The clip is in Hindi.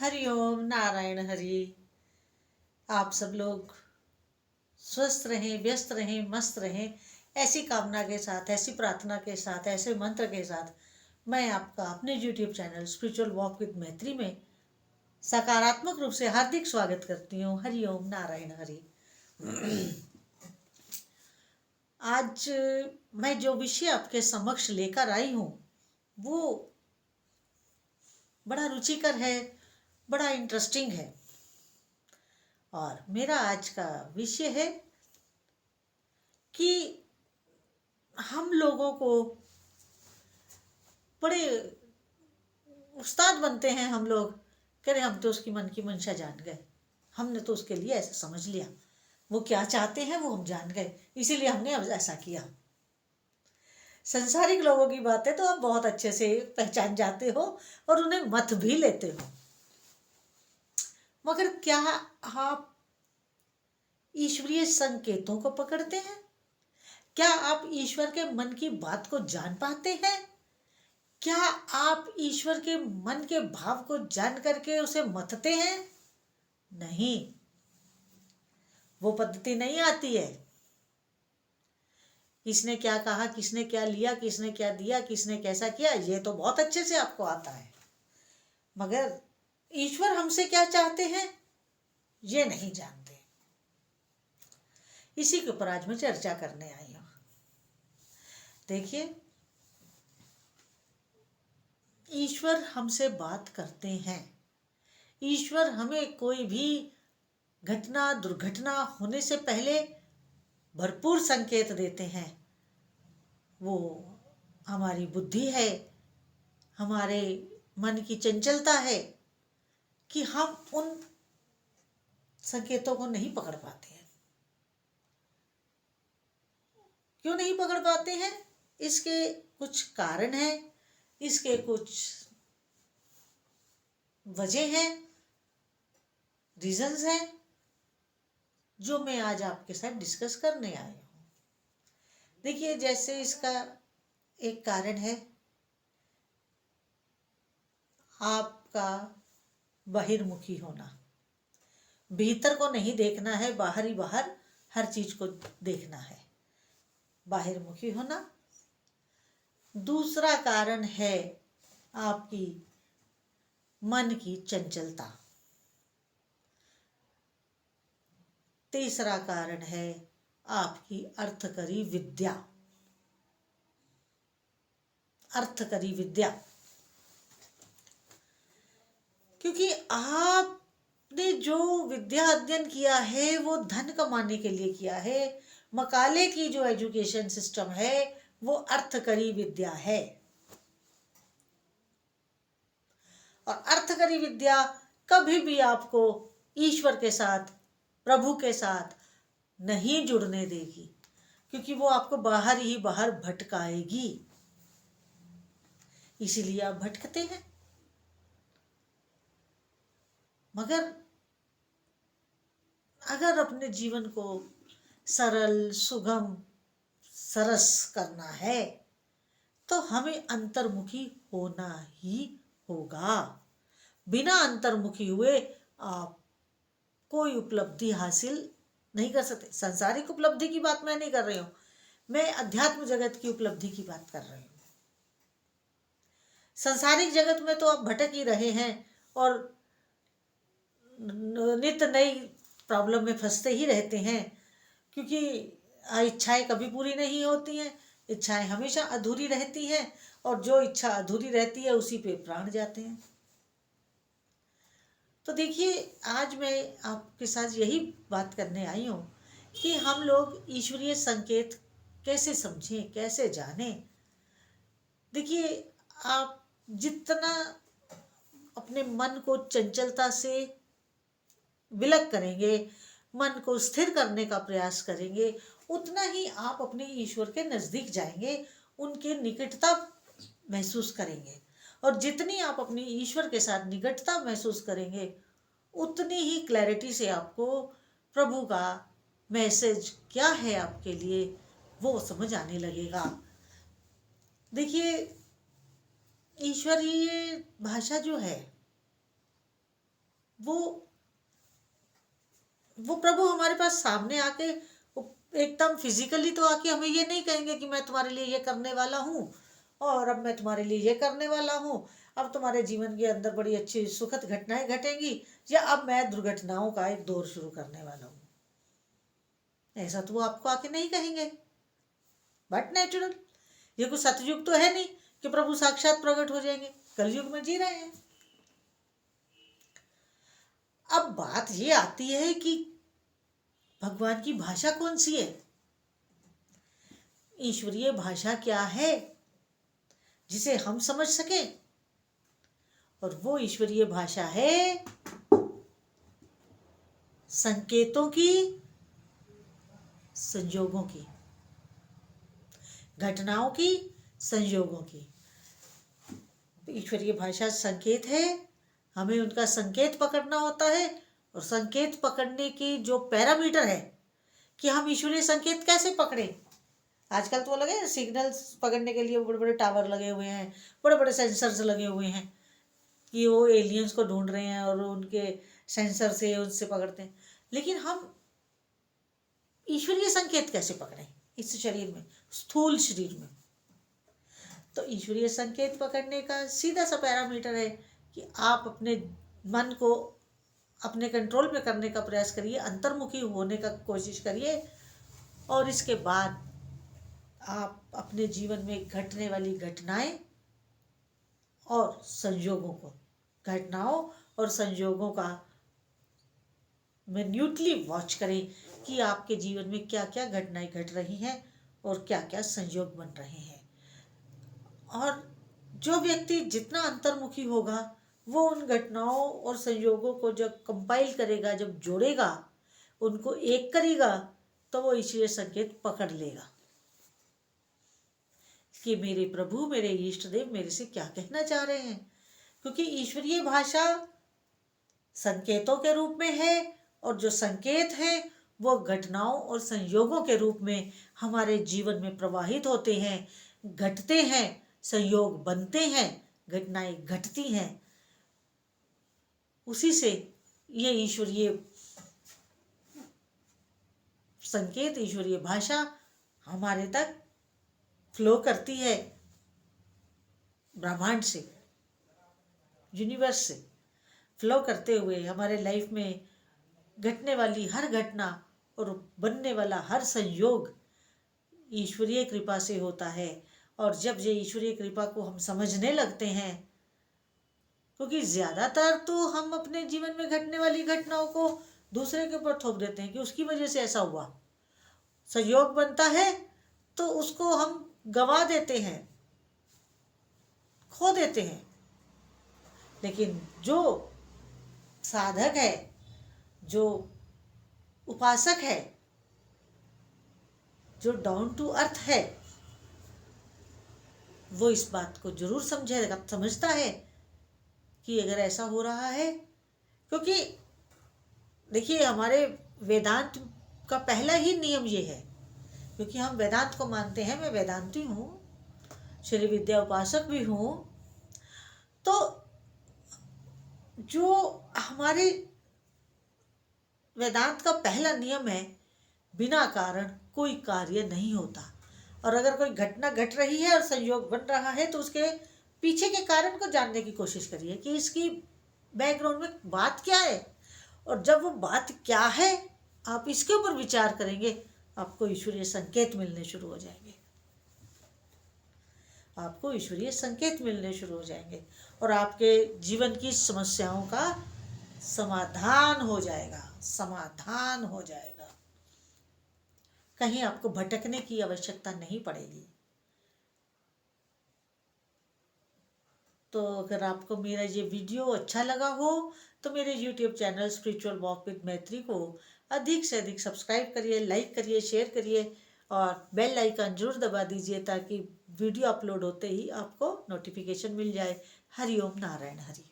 हरि ओम नारायण हरि। आप सब लोग स्वस्थ रहें, व्यस्त रहें, मस्त रहें, ऐसी कामना के साथ, ऐसी प्रार्थना के साथ, ऐसे मंत्र के साथ मैं आपका अपने YouTube channel spiritual walk with मैत्री में सकारात्मक रूप से हार्दिक स्वागत करती हूँ। हरि ओम नारायण हरि। आज मैं जो विषय आपके समक्ष लेकर आई हूँ वो बड़ा रुचिकर है, बड़ा इंटरेस्टिंग है। और मेरा आज का विषय है कि हम लोगों को बड़े उस्ताद बनते हैं हम लोग, कह रहे हम तो उसकी मन की मंशा जान गए, हमने तो उसके लिए ऐसा समझ लिया, वो क्या चाहते हैं वो हम जान गए, इसीलिए हमने अब ऐसा किया। संसारिक लोगों की बातें तो आप बहुत अच्छे से पहचान जाते हो और उन्हें मत भी लेते हो, मगर क्या आप ईश्वरीय संकेतों को पकड़ते हैं? क्या आप ईश्वर के मन की बात को जान पाते हैं? क्या आप ईश्वर के मन के भाव को जान करके उसे मतते हैं? नहीं, वो पद्धति नहीं आती है। किसने क्या कहा, किसने क्या लिया, किसने क्या दिया, किसने कैसा किया, ये तो बहुत अच्छे से आपको आता है, मगर ईश्वर हमसे क्या चाहते हैं ये नहीं जानते। इसी के ऊपर आज मैं चर्चा करने आई हूं। देखिए, ईश्वर हमसे बात करते हैं। ईश्वर हमें कोई भी घटना, दुर्घटना होने से पहले भरपूर संकेत देते हैं। वो हमारी बुद्धि है, हमारे मन की चंचलता है कि हम उन संकेतों को नहीं पकड़ पाते हैं। क्यों नहीं पकड़ पाते हैं? इसके कुछ कारण हैं, इसके कुछ वजह हैं, रीजंस हैं, जो मैं आज आपके साथ डिस्कस करने आई हूँ। देखिए, जैसे इसका एक कारण है आपका बहिर्मुखी होना। भीतर को नहीं देखना है, बाहर ही बाहर हर चीज को देखना है, बाहिर्मुखी होना। दूसरा कारण है आपकी मन की चंचलता। तीसरा कारण है आपकी अर्थकरी विद्या। अर्थकरी विद्या, क्योंकि आपने जो विद्या अध्ययन किया है वो धन कमाने के लिए किया है। मकाले की जो एजुकेशन सिस्टम है वो अर्थकरी विद्या है, और अर्थकरी विद्या कभी भी आपको ईश्वर के साथ, प्रभु के साथ नहीं जुड़ने देगी, क्योंकि वो आपको बाहर ही बाहर भटकाएगी। इसीलिए आप भटकते हैं। मगर अगर अपने जीवन को सरल, सुगम, सरस करना है तो हमें अंतर्मुखी होना ही होगा। बिना अंतर्मुखी हुए आप कोई उपलब्धि हासिल नहीं कर सकते। सांसारिक उपलब्धि की बात मैं नहीं कर रही हूं, मैं अध्यात्म जगत की उपलब्धि की बात कर रही हूं। सांसारिक जगत में तो आप भटक ही रहे हैं और नित्य नई प्रॉब्लम में फंसते ही रहते हैं, क्योंकि इच्छाएं कभी पूरी नहीं होती हैं। इच्छाएं हमेशा अधूरी रहती हैं, और जो इच्छा अधूरी रहती है उसी पे प्राण जाते हैं। तो देखिए, आज मैं आपके साथ यही बात करने आई हूँ कि हम लोग ईश्वरीय संकेत कैसे समझें, कैसे जानें। देखिए, आप जितना अपने मन को चंचलता से विलग करेंगे, मन को स्थिर करने का प्रयास करेंगे, उतना ही आप अपने ईश्वर के नजदीक जाएंगे, उनके निकटता महसूस करेंगे। और जितनी आप अपनी ईश्वर के साथ निकटता महसूस करेंगे, उतनी ही क्लैरिटी से आपको प्रभु का मैसेज क्या है आपके लिए वो समझ आने लगेगा। देखिए, ईश्वरीय भाषा जो है वो प्रभु हमारे पास सामने आके एकदम फिजिकली तो आके हमें ये नहीं कहेंगे कि मैं तुम्हारे लिए ये करने वाला हूँ और अब मैं तुम्हारे लिए ये करने वाला हूँ, अब तुम्हारे जीवन के अंदर बड़ी अच्छी सुखद घटनाएं घटेंगी, या अब मैं दुर्घटनाओं का एक दौर शुरू करने वाला हूँ। ऐसा तो वो आपको आके नहीं कहेंगे। बट नेचुरल, ये कुछ सतयुग तो है नहीं कि प्रभु साक्षात प्रकट हो जाएंगे। कलयुग में जी रहे हैं। अब बात ये आती है कि भगवान की भाषा कौन सी है, ईश्वरीय भाषा क्या है जिसे हम समझ सके। और वो ईश्वरीय भाषा है संकेतों की, संयोगों की, घटनाओं की, संयोगों की। ईश्वरीय भाषा संकेत है, हमें उनका संकेत पकड़ना होता है। और संकेत पकड़ने की जो पैरामीटर है कि हम ईश्वरीय संकेत कैसे पकड़े। आजकल तो वो लगे सिग्नल्स पकड़ने के लिए बड़े बड़े टावर लगे हुए हैं, बड़े बड़े सेंसर्स लगे हुए हैं कि वो एलियंस को ढूंढ रहे हैं और उनके सेंसर से उनसे पकड़ते हैं। लेकिन हम ईश्वरीय संकेत कैसे पकड़ें इस शरीर में, स्थूल शरीर में। तो ईश्वरीय संकेत पकड़ने का सीधा सा पैरामीटर है कि आप अपने मन को अपने कंट्रोल में करने का प्रयास करिए, अंतर्मुखी होने का कोशिश करिए। और इसके बाद आप अपने जीवन में घटने वाली घटनाएं और संयोगों को, घटनाओं और संयोगों का मिन्यूटली वॉच करें कि आपके जीवन में क्या क्या घटनाएं घट रही हैं और क्या क्या संयोग बन रहे हैं। और जो व्यक्ति जितना अंतर्मुखी होगा वो उन घटनाओं और संयोगों को जब कंपाइल करेगा, जब जोड़ेगा, उनको एक करेगा, तो वो ईश्वरीय संकेत पकड़ लेगा कि मेरे प्रभु, मेरे इष्ट देव मेरे से क्या कहना चाह रहे हैं। क्योंकि ईश्वरीय भाषा संकेतों के रूप में है और जो संकेत है वो घटनाओं और संयोगों के रूप में हमारे जीवन में प्रवाहित होते हैं, घटते हैं, संयोग बनते हैं, घटनाएं घटती हैं। उसी से ये ईश्वरीय संकेत, ईश्वरीय भाषा हमारे तक फ्लो करती है, ब्रह्मांड से, यूनिवर्स से फ्लो करते हुए हमारे लाइफ में घटने वाली हर घटना और बनने वाला हर संयोग ईश्वरीय कृपा से होता है। और जब ये ईश्वरीय कृपा को हम समझने लगते हैं, क्योंकि ज़्यादातर तो हम अपने जीवन में घटने वाली घटनाओं को दूसरे के ऊपर थोप देते हैं कि उसकी वजह से ऐसा हुआ। संयोग बनता है तो उसको हम गंवा देते हैं, खो देते हैं। लेकिन जो साधक है, जो उपासक है, जो डाउन टू अर्थ है, वो इस बात को जरूर समझता है कि अगर ऐसा हो रहा है। क्योंकि देखिए हमारे वेदांत का पहला ही नियम ये है, क्योंकि हम वेदांत को मानते हैं, मैं वेदांती हूँ, श्री विद्या उपासक भी हूँ। तो जो हमारे वेदांत का पहला नियम है, बिना कारण कोई कार्य नहीं होता। और अगर कोई घटना घट रही है और संयोग बन रहा है तो उसके पीछे के कारण को जानने की कोशिश करिए कि इसकी बैकग्राउंड में बात क्या है। और जब वो बात क्या है आप इसके ऊपर विचार करेंगे, आपको ईश्वरीय संकेत मिलने शुरू हो जाएंगे, आपको ईश्वरीय संकेत मिलने शुरू हो जाएंगे और आपके जीवन की समस्याओं का समाधान हो जाएगा, समाधान हो जाएगा। कहीं आपको भटकने की आवश्यकता नहीं पड़ेगी। तो अगर आपको मेरा ये वीडियो अच्छा लगा हो तो मेरे YouTube channel spiritual walk with मैत्री को अधिक से अधिक सब्सक्राइब करिए, लाइक करिए, शेयर करिए और बेल आइकन जरूर दबा दीजिए ताकि वीडियो अपलोड होते ही आपको नोटिफिकेशन मिल जाए। हरि ओम नारायण हरि।